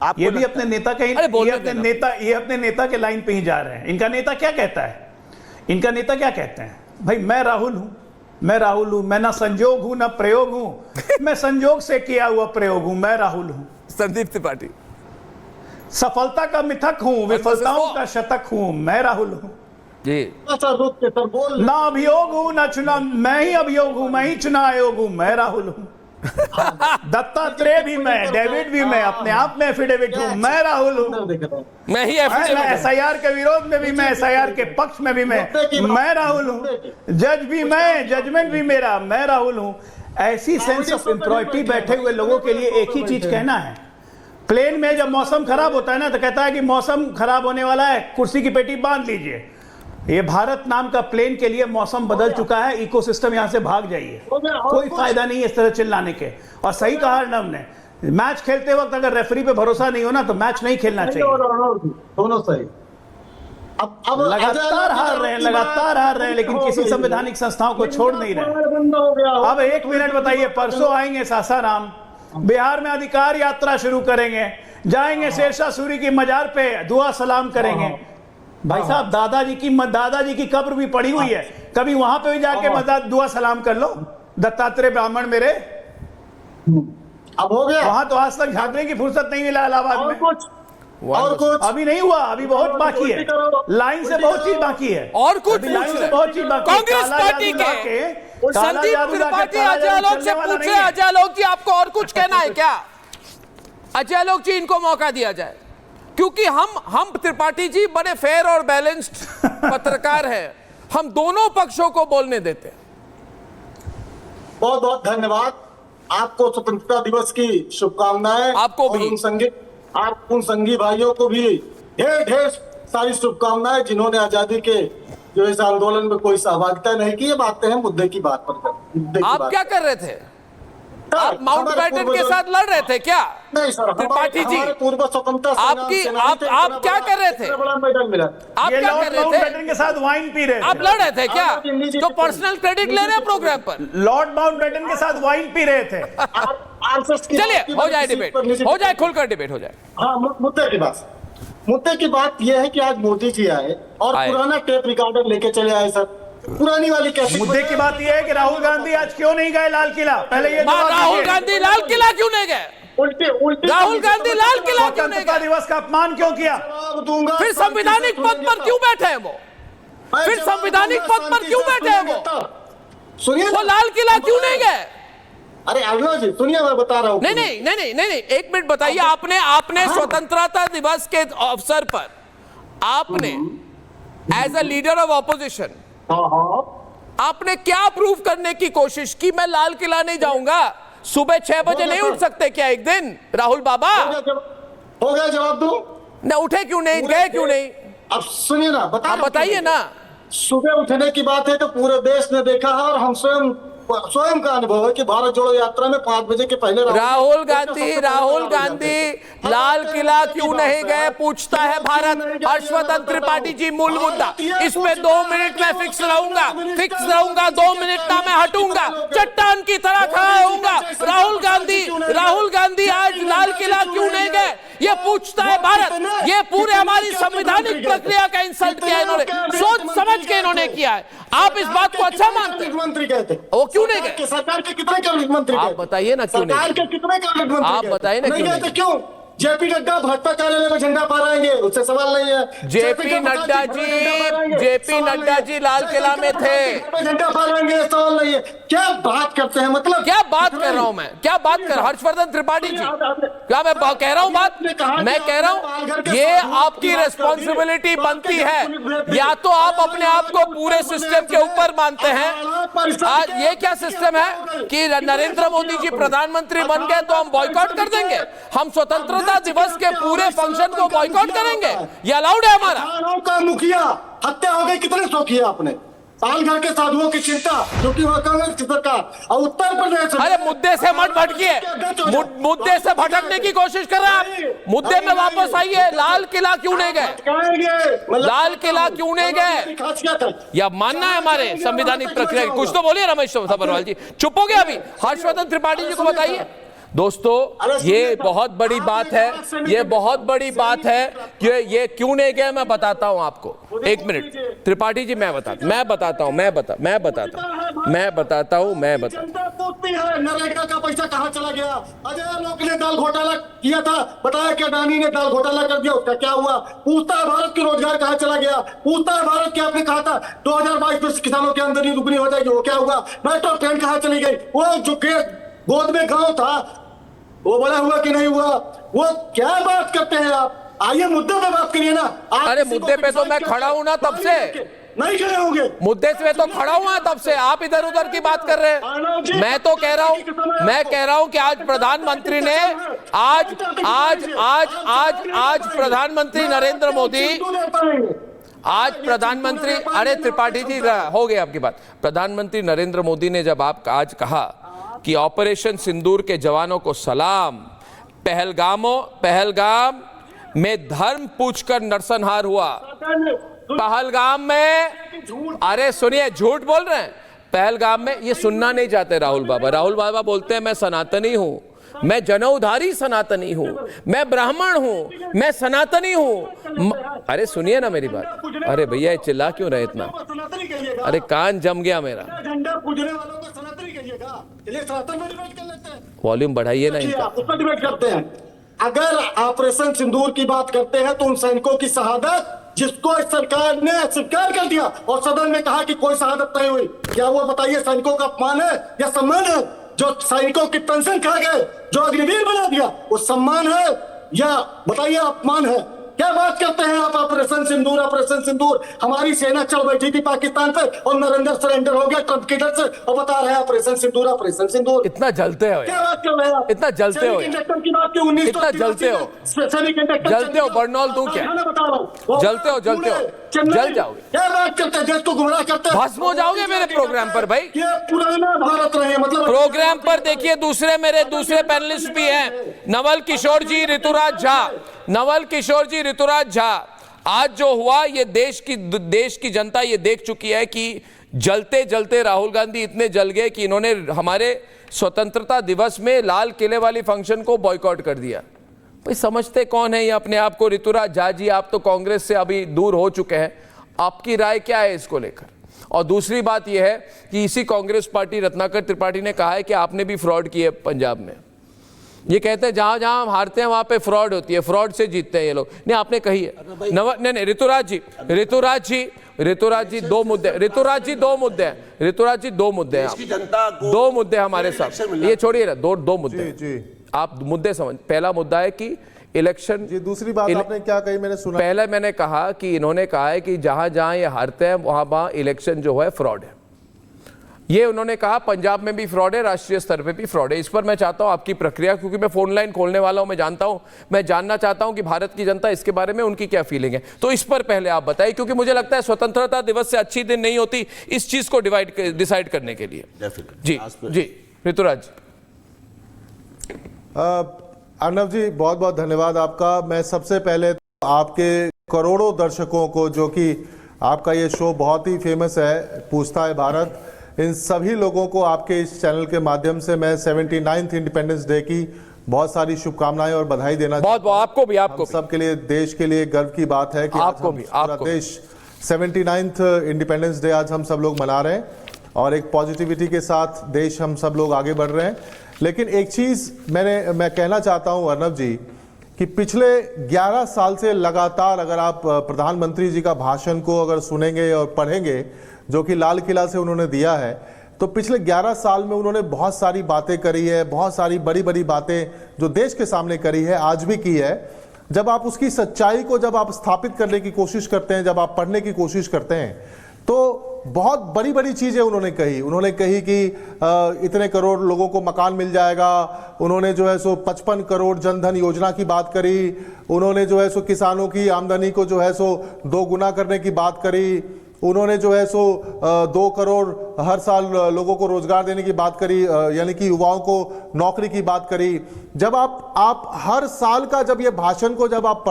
ये भी अपने नेता के ये अपने नेता के लाइन पे ही जा रहे हैं। इनका नेता क्या कहता है? इनका नेता क्या कहते हैं? भाई मैं राहुल हूं, मैं ना संजोग हूं ना प्रयोग हूं, मैं संजोग से किया हुआ प्रयोग हूं, मैं राहुल हूं। संदीप त्रिपाठी, सफलता का मिथक हूं, विफलताओं का शतक हूं, मैं राहुल हूं जी। ना अभियोग हूं ना चुनाव, मैं ही अभियोग हूं, मैं ही चुनाव आयोग हूं, मैं राहुल हूं। दत्तात्रेय भी मैं, डेविड भी मैं, अपने आप में एफिडेविट हूं, मैं राहुल हूं। मैं ही एसआईआर के विरोध में भी मैं, एसआईआर के पक्ष में भी मैं राहुल हूं। जज भी मैं, जजमेंट भी मेरा, मैं राहुल हूं। ऐसी सेंस ऑफ इंप्रोरिटी बैठे हुए लोगों के लिए एक ही चीज कहना है। प्लेन में जब मौसम खराब होता है ना, तो कहता है कि मौसम खराब होने वाला है, कुर्सी की पेटी बांध लीजिए। ये भारत नाम का प्लेन के लिए मौसम बदल चुका है, इकोसिस्टम यहां से भाग जाइए, कोई फायदा नहीं है इस तरह चिल्लाने के। और सही कहा अर्नब ने, मैच खेलते वक्त अगर रेफरी पे भरोसा नहीं हो ना, तो मैच नहीं खेलना चाहिए। दोनों सही। अब लगातार हार रहे हैं, लेकिन किसी संवैधानिक संस्थाओं को छोड़ नहीं रहे। अब एक मिनट बताइए, परसों आएंगे सासाराम, बिहार में अधिकार यात्रा शुरू करेंगे, जाएंगे शेरशाह सूरी की मजार पे दुआ सलाम करेंगे। भाई साहब, दादाजी की कब्र भी पड़ी हुई है, कभी वहां पे भी जाके मजार दुआ सलाम कर लो। दत्तात्रेय ब्राह्मण मेरे, अब हो गया। वहां तो आज तक झांकने की फुर्सत नहीं मिला इलाहाबाद में। और कुछ अभी नहीं हुआ, अभी बहुत बाकी है, लाइन से बहुत चीज बाकी है, और कुछ लाइन से बहुत चीज बाकी है। कांग्रेस पार्टी के संदीप त्रिपाठी अजय आलोक से पूछे, अजय आलोक जी आपको और कुछ कहना है क्या? अजय आलोक जी, इनको मौका दिया जाए, क्योंकि हम त्रिपाठी जी बड़े फेयर और बैलेंस्ड पत्रकार हैं, हम दोनों पक्षों को बोलने देते हैं। बहुत बहुत धन्यवाद आपको, स्वतंत्रता दिवस की शुभकामनाएं। आपको भी, उन संगी भाइयों को भी ढेर सारी शुभकामनाएं जिन्होंने आजादी के जो इस आंदोलन में कोई सहभागिता नहीं की। ये बातें हैं मुद्दे की बात पर। आप क्या कर रहे थे? आप माउंटबेटन के साथ लड़ रहे थे क्या? नहीं सर, त्रिपाठी जी, पूर्व स्वतंत्रता आप क्या कर रहे थे? बड़ा मेडल मिला। आप क्या कर रहे थे? माउंटबेटन के साथ वाइन पी रहे थे। आप लड़ रहे थे क्या? तो पर्सनल क्रेडिट ले रहे हैं प्रोग्राम पर। लॉर्ड माउंटबेटन के साथ वाइन पी रहे थे। चलिए, हो जाए डिबेट, हो जाए, खुलकर डिबेट हो जाए। हाँ, मुद्दे की बात यह है कि आज मोदी जी आए और पुराना टेप रिकॉर्डर लेके चले आए सर। पुरानी वाली कैसे? मुद्दे की बात यह है कि राहुल गांधी आज क्यों नहीं गए लाल किला? पहले ये राहुल गांधी लाल किला क्यों नहीं गए? उल्टे राहुल गांधी लाल किला क्यों नहीं स्वतंत्रता गए? दिवस का अपमान क्यों किया? दूंगा। फिर संवैधानिक पद पर क्यों बैठे हैं वो? फिर संवैधानिक पद पर क्यों बैठे हैं वो? सुनिए, वो लाल किला क्यों नहीं गए? अरे अर्नब जी सुनिए, मैं बता रहा हूँ। नहीं, एक मिनट बताइए। आपने स्वतंत्रता दिवस के अवसर पर आपने as a leader of opposition आपने क्या प्रूव करने की कोशिश की? मैं लाल किला नहीं जाऊंगा। सुबह 6 बजे नहीं उठ सकते क्या एक दिन राहुल बाबा? हो गया, जवाब दूं? न उठे क्यों नहीं, गए क्यों नहीं? अब सुनिए ना, बताइए ना। सुबह उठने की बात है तो पूरे देश ने देखा है, और हम स्वयं का अनुभव है कि भारत जोड़ो यात्रा में 5 बजे के पहले राहुल गांधी लाल किला क्यों नहीं गए पूछता है भारत। हर्षवर्धन त्रिपाठी जी, मूल मुद्दा इस पे 2 मिनट में फिक्स रहूंगा, 2 मिनट ना मैं हटूंगा, चट्टान की तरह खड़ा होऊंगा। राहुल गांधी आज लाल किला क्यों नहीं गए ये पूछता है भारत। ये पूरे हमारी संवैधानिक प्रक्रिया का इंसल्ट किया इन्होंने, सोच समझ के इन्होंने किया है। आप इस बात को अच्छा मानते हैं? मंत्री कहते हैं वो क्यों नहीं गए? सरकार के कितने कैबिनेट मंत्री? आप बताइए ना क्यों नहीं? सरकार के कितने कैबिनेट मंत्री? आप बताइए ना क्यों नहीं? क्यों? जेपी नड्डा भाजपा कार्यालय में झंडा फहराएंगे, उससे सवाल नहीं है। जेपी नड्डा जी लाल किला में थे, झंडा फहराएंगे, सवाल नहीं है। क्या बात करते हैं? मतलब क्या बात कर रहा हूं मैं? क्या बात कर हर्षवर्धन त्रिपाठी जी? क्या मैं कह रहा हूं बात? मैं कह रहा हूं ये आपकी रिस्पॉन्सिबिलिटी बनती है। या तो आप अपने आप को पूरे सिस्टम के ऊपर मानते हैं। आज ये क्या सिस्टम है कि नरेंद्र मोदी जी प्रधानमंत्री बन गए तो हम बॉयकॉट कर देंगे, हम स्वतंत्रता दिवस के पूरे फंक्शन को बॉयकॉट करेंगे? ये अलाउड है हमारा? का मुखिया हत्या हो गई, कितने सौ किया आपने? पालघर के साधुओं की चिंता, जो कि वह कांग्रेस की सरकार, और उत्तर प्रदेश। अरे मुद्दे से मत भटकिए, मुद्दे से भटकने की कोशिश कर रहे हैं आप। मुद्दे में वापस आइए। लाल किला क्यों नहीं गए? लाल किला क्यों नहीं गए? या मानना है हमारे संवैधानिक प्रक्रिया? कुछ तो बोलिए रमेश सब्बरवाल जी। चुप हो गए अभी? हर्षवर्धन त्रिपाठी जी को बताइए। दोस्तों ये बहुत बड़ी बात है, ये बहुत बड़ी बात है कि ये क्यों नहीं गया मैं बताता हूं आपको। एक मिनट त्रिपाठी जी, मैं बताता हूं पूछती है नरेगा का पैसा कहाँ चला गया। अजय लोक ने दाल घोटाला किया था, बताया कि अडानी ने दाल घोटाला कर दिया, उसका क्या हुआ। पूछता है भारत की रोजगार कहाँ चला गया। पूछता है भारत की, आपने कहा था 2022 में किसानों की आमदनी दुगनी हो जाएगी, वो क्या हुआ। मेट्रो ट्रेन कहाँ चली गई। वो जो गोद में गांव था वो बड़ा हुआ कि नहीं हुआ। वो क्या बात करते हैं आप। आइए मुद्दे पे बात करिए ना। अरे मुद्दे पे तो मैं खड़ा हूं ना तब से, नहीं खड़े होंगे मुद्दे पे तो खड़ा हुआ तब से, आप इधर उधर की बात कर रहे हैं। मैं तो कह रहा हूं कि आज प्रधानमंत्री ने आज प्रधानमंत्री नरेंद्र मोदी, आज प्रधानमंत्री, अरे त्रिपाठी जी हो गई आपकी बात। प्रधानमंत्री नरेंद्र मोदी ने जब आप आज कहा कि ऑपरेशन सिंदूर के जवानों को सलाम, पहलगाम में धर्म पूछकर नरसंहार हुआ। पहलगाम में, अरे सुनिए झूठ बोल रहे हैं। पहलगाम में, ये सुनना नहीं चाहते राहुल बाबा बोलते हैं मैं सनातनी हूं, मैं जनौधारी सनातनी हूं, मैं ब्राह्मण हूं, मैं सनातनी हूं। अरे सुनिए ना मेरी बात। अरे भैया चिल्ला क्यों रहे इतना, अरे कान जम गया मेरा। झंडा पूजने वालों को सनातनी कहिएगा, चलिए सनातन में डिबेट कर लेते हैं। वॉल्यूम बढ़ाइए ना इनका, उस पर डिबेट करते हैं। अगर ऑपरेशन सिंदूर की बात करते हैं तो उन सैनिकों की शहादत जिसको इस सरकार ने स्वीकार कर दिया और सदन में कहा कि कोई शहादत नहीं हुई, क्या वो बताइए सैनिकों का अपमान है या सम्मान है। जो सैनिकों की पेंशन खा गए, जो अग्निवीर बना दिया, वो सम्मान है या बताइए अपमान है। क्या बात करते हैं आप। ऑपरेशन सिंदूर हमारी सेना चल बैठी थी पाकिस्तान पे और नरेंद्र सरेंडर हो गया ट्रंप की डर से और बता रहे हैं ऑपरेशन सिंदूर। इतना जलते हो, क्या बात कर रहे हैं आप। इतना जलते हो, सेमीकंडक्टर की बात क्यों 19 इतना जलते हो, जलते हो, बर्नौल दूं क्या, जलते हो, जल जाओगे। क्या बात करते हैं, देश को गुमराह करते हैं। भस्म हो जाओगे मेरे प्रोग्राम पर भाई। ये पुराना भारत रहे, मतलब प्रोग्राम पर देखिए मेरे दूसरे पैनलिस्ट भी हैं, नवल किशोर जी, ऋतुराज झा। आज जो हुआ ये देश की जनता ये देख चुकी है कि जलते जलते राहुल गांधी इतने जल गए कि इन्होंने हमारे स्वतंत्रता दिवस में लाल किले वाली फंक्शन को बॉयकॉट कर दिया। भाई समझते कौन है ये अपने आप को। ऋतुराज झा जी, आप तो कांग्रेस से अभी दूर हो चुके हैं, आपकी राय क्या है इसको लेकर। और दूसरी बात यह है कि इसी कांग्रेस पार्टी रत्नाकर त्रिपाठी ने कहा है कि आपने भी फ्रॉड किए पंजाब में। ये कहते हैं जहां जहां हम हारते हैं वहां पे फ्रॉड होती है, फ्रॉड से जीतते हैं ये लोग। नहीं आपने कही है नहीं ऋतुराज जी दो मुद्दे, दो मुद्दे हमारे साथ, ये छोड़िए ना, दो मुद्दे आप मुद्दे समझ। पहला मुद्दा है कि इलेक्शन जी, दूसरी बात आपने क्या कही मैंने सुना। पहले मैंने कहा कि इन्होंने कहा है कि जहां जहां ये हारते हैं वहां इलेक्शन जो है फ्रॉड है। ये उन्होंने कहा पंजाब में भी फ्रॉड है, राष्ट्रीय स्तर पे भी फ्रॉड है। इस पर मैं चाहता हूं आपकी प्रक्रिया, क्योंकि मैं फोन लाइन खोलने वाला हूं, मैं जानना चाहता हूं कि भारत की जनता इसके बारे में उनकी क्या फीलिंग है। तो इस पर पहले आप बताइए, क्योंकि मुझे लगता है स्वतंत्रता दिवस से अच्छी दिन नहीं होती इस चीज को डिसाइड करने के लिए। जी ऋतुराज। अर्नब जी बहुत बहुत धन्यवाद आपका। मैं सबसे पहले तो आपके करोड़ों दर्शकों को, जो कि आपका ये शो बहुत ही फेमस है, पूछता है भारत, इन सभी लोगों को आपके इस चैनल के माध्यम से मैं 79th इंडिपेंडेंस डे की बहुत सारी शुभकामनाएं और बधाई देना बहुत आपको भी सबके लिए, देश के लिए गर्व की बात है कि आपको भी पूरा देश 79th इंडिपेंडेंस डे आज हम सब लोग मना रहे हैं और एक पॉजिटिविटी के साथ देश हम सब लोग आगे बढ़ रहे हैं। लेकिन एक चीज मैं कहना चाहता हूं अर्नब जी कि पिछले 11 साल से लगातार अगर आप प्रधानमंत्री जी का भाषण को अगर सुनेंगे और पढ़ेंगे जो कि लाल किला से उन्होंने दिया है, तो पिछले 11 साल में उन्होंने बहुत सारी बातें करी है, बहुत सारी बड़ी बड़ी बातें जो देश के सामने करी है, आज भी की है। जब आप उसकी सच्चाई को जब आप स्थापित करने की कोशिश करते हैं, जब आप पढ़ने की कोशिश करते हैं, तो बहुत बड़ी बड़ी चीजें उन्होंने कही कि इतने करोड़ लोगों को मकान मिल जाएगा। उन्होंने जो है सो 55 करोड़ जनधन योजना की बात करी। उन्होंने जो है सो किसानों की आमदनी को जो है सो 2 गुना करने की बात करी। उन्होंने जो है सो 2 करोड़ हर साल लोगों को रोजगार देने की बात करी, यानी कि युवाओं को नौकरी की बात करी। जब आप हर साल का जब ये भाषण को जब आप